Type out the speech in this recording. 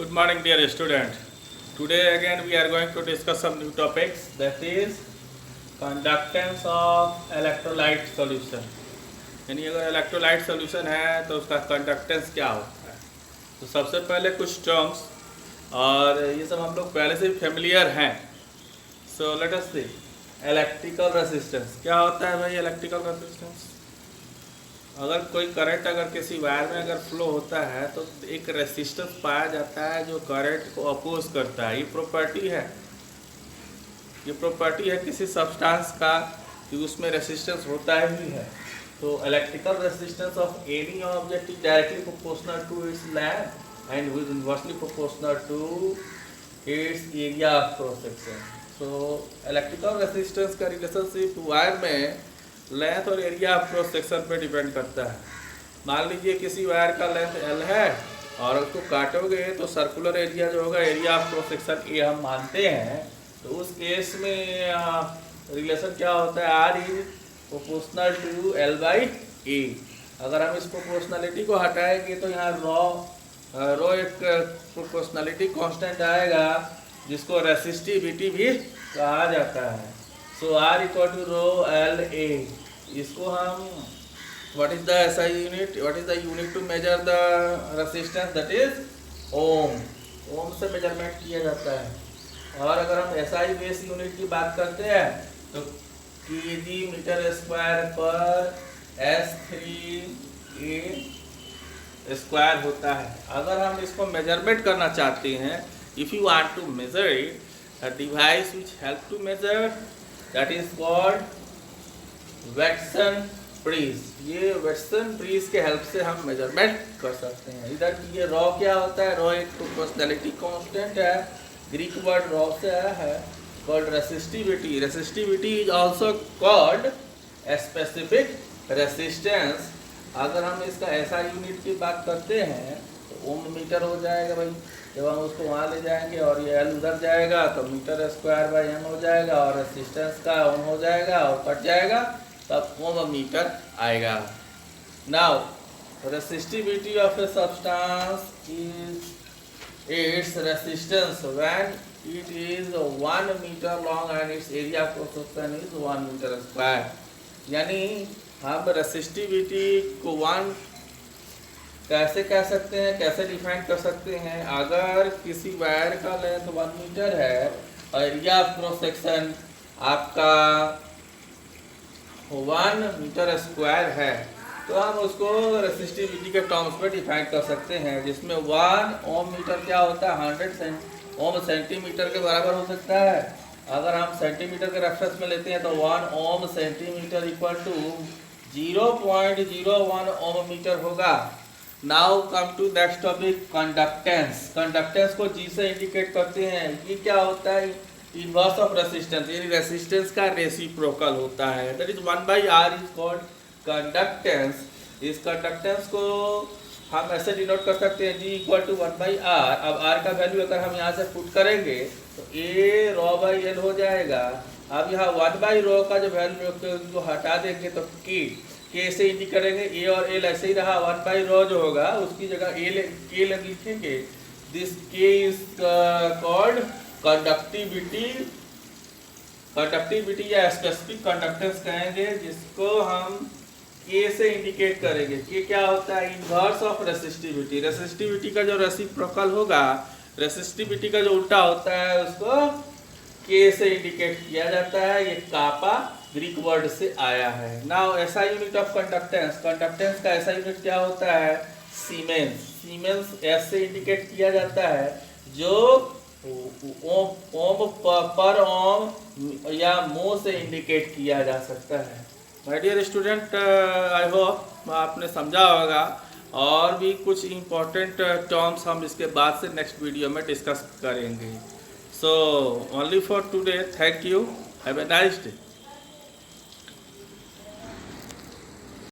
Good morning, dear student. Today again we are going to discuss some new topics, that is conductance of electrolyte solution. यानी अगर electrolyte solution है तो उसका conductance क्या होता है। तो सबसे पहले कुछ टर्म्स, और ये सब हम लोग पहले से फेमिलियर हैं। सो लेट अस सी इलेक्ट्रिकल रेजिस्टेंस क्या होता है भाई। इलेक्ट्रिकल रेजिस्टेंस, अगर कोई करंट अगर किसी वायर में अगर फ्लो होता है तो एक रेजिस्टेंस पाया जाता है जो करंट को अपोज करता है। ये प्रॉपर्टी है किसी सब्सटेंस का कि उसमें रेजिस्टेंस होता ही है। तो electrical resistance of any object is directly proportional to its length and with inversely proportional to its area of cross section. So electrical resistance का रिलेशनशिप वायर में लेंथ और एरिया ऑफ क्रॉस सेक्शन पे depend करता है। मान लीजिए किसी wire का लेंथ L है और उसको काटोगे तो सर्कुलर एरिया जो होगा area of cross section A हम मानते हैं। तो उस केस में रिलेशन क्या होता है, R is proportional to L/A। अगर हम इस प्रोपोर्शनलिटी को हटाएंगे तो यहाँ रो एक प्रोपोर्शनलिटी कांस्टेंट आएगा जिसको रेसिस्टिविटी भी कहा जाता है। So R equal to rho LA। इसको हम what is the SI unit, what is the unit to measure the resistance, that is ohm से मेजरमेंट किया जाता है। और अगर हम SI बेस यूनिट की बात करते हैं तो kg मीटर स्क्वायर पर S3 A स्क्वायर होता है। अगर हम इसको मेजरमेंट करना चाहते हैं, if you want to measure it, a device which help to measure that is called Wheatstone bridge. ये वैटसन ब्रीज के हेल्प से हम मेजरमेंट कर सकते हैं। इधर ये रॉ क्या होता है, रॉ एक प्रोपोर्शनलिटी कांस्टेंट है, ग्रीक वर्ड रॉ से आया है, called resistivity. Resistivity is also called specific resistance. अगर हम इसका ऐसा यूनिट की बात करते हैं तो ओम मीटर हो जाएगा भाई। जब हम उसको वहाँ ले जाएंगे और ये एल उधर जाएगा तो मीटर स्क्वायर बाई एम हो जाएगा और रेसिस्टेंस का ओम हो जाएगा और कट जाएगा तब ओम मीटर आएगा। Now resistivity of a substance is its resistance when it is 1 metre long and its area cross section is 1 metre square. यानी हम रेसिस्टिविटी को 1 कैसे कह सकते हैं, कैसे डिफाइन कर सकते हैं। अगर किसी वायर का लेंथ 1 मीटर है और एरिया ऑफ क्रॉस सेक्शन आपका 1 मीटर स्क्वायर है तो हम उसको रेसिस्टिविटी के टर्म्स में डिफाइन कर सकते हैं, जिसमें 1 ओम मीटर क्या होता है 100 ओम सेंटीमीटर के बराबर हो सकता है। अगर हम सेंटीमीटर के रेफरेंस में लेते हैं तो 1 ohm centimetre equal to 0.01 ohm metre होगा। Now come to next topic, conductance. Conductance को G से इंडिकेट करते हैं। ये क्या होता है, इनवर्स ऑफ रेसिस्टेंस, यानी रेसिस्टेंस का रेसिप्रोकल होता है। That is 1/R is called conductance. इस कंडक्टेंस को हम ऐसे डिनोट कर सकते हैं G इक्वल टू 1/R। अब R का वैल्यू अगर हम यहाँ से पुट करेंगे तो A रॉ बाई L हो जाएगा। अब यहाँ 1/ρ का जो वैल्यू को हटा देंगे तो K से इंडिकेट करेंगे, A और L ऐसे ही रहा। 1/ρ जो होगा उसकी जगह K लिखेंगे। This K is called conductivity. Conductivity या स्पेसिफिक कंडक्टेंस कहेंगे, जिसको हम K से इंडिकेट करेंगे। K क्या होता है, इनवर्स ऑफ रेसिस्टिविटी। रेसिस्टिविटी का जो रेसिप्रोकल होगा, रेसिस्टिविटी का जो उल्टा होता है उसको K से इंडिकेट किया जाता है। ये कापा ग्रीक वर्ड से आया है। नाउ ऐसा यूनिट ऑफ कंडक्टेंस, कंडक्टेंस का ऐसा यूनिट क्या होता है, सीमेंस। सीमेंस S से इंडिकेट किया जाता है, जो ओम पर ओम या मो से इंडिकेट किया जा सकता है। My dear student, I hope आपने समझा होगा। और भी कुछ इम्पोर्टेंट टर्म्स हम इसके बाद से नेक्स्ट वीडियो में डिस्कस करेंगे। So only for today, thank you, have a nice day.